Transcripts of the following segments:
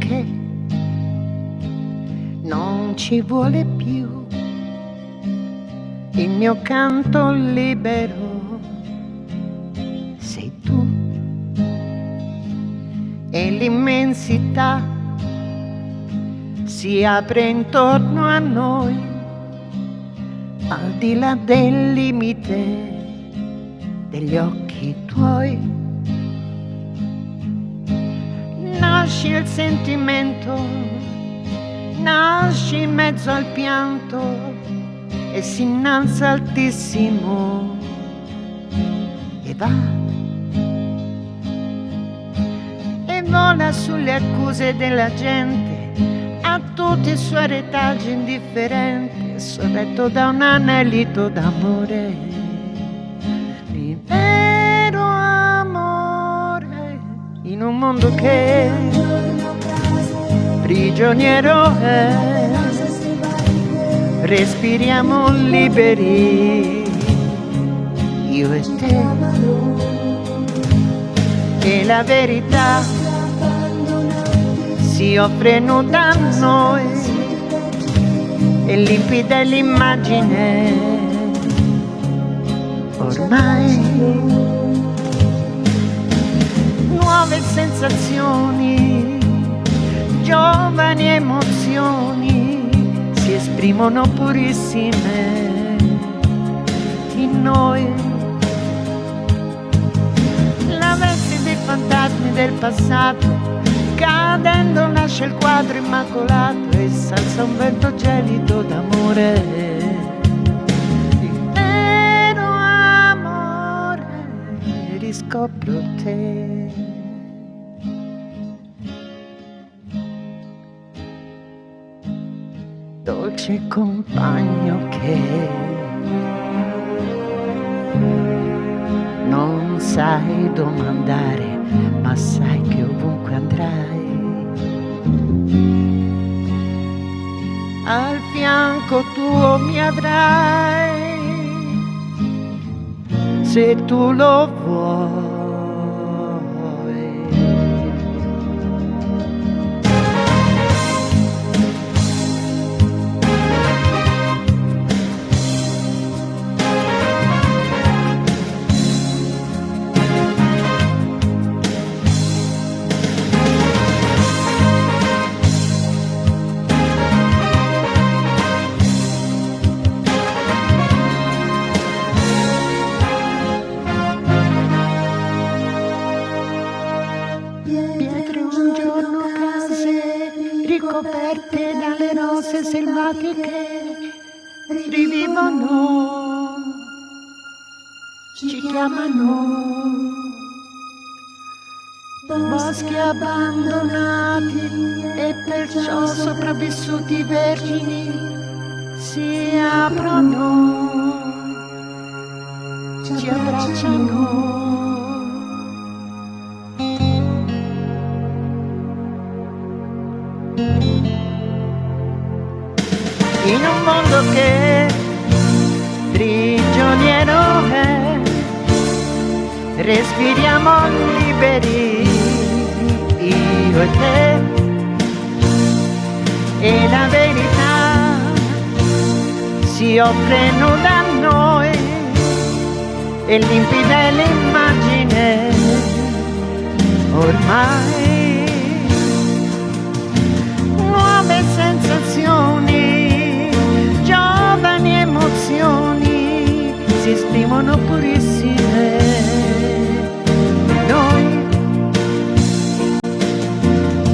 che non ci vuole più il mio canto libero, sei tu e l'immensità si apre intorno a noi, al di là del limite degli occhi tuoi. Nasce il sentimento, nasce in mezzo al pianto e si innalza altissimo e va e vola sulle accuse della gente, a tutti i suoi retaggi indifferenti, sorretto da un anelito d'amore, di vero amore, in un mondo che prigioniero è. Respiriamo liberi, io e te, e la verità si offre nuda a noi, e limpida è l'immagine ormai. Nuove sensazioni, giovani emozioni si esprimono purissime in noi. La veste dei fantasmi del passato, cadendo nasce il quadro immacolato e s'alza un vento gelido d'amore. Il vero amore, riscopro te. Dolce compagno che non sai domandare, ma sai che ovunque andrai, al fianco tuo mi avrai, se tu lo vuoi. Ricoperte dalle rose selvatiche rivivono, ci chiamano, boschi abbandonati e perciò sopravvissuti vergini si aprono, ci abbracciano. In un mondo che prigioniero è, respiriamo liberi, io e te, e la verità si offre nuda a noi, e limpida è l'immagine ormai. Nuove sensazioni, giovani emozioni si esprimono purissime in noi.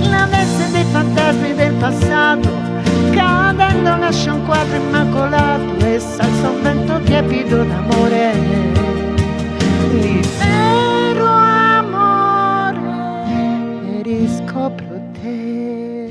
La veste dei fantasmi del passato, cadendo nasce un quadro immacolato e s'alza un vento tiepido d'amore. Il vero amore, riscopro te.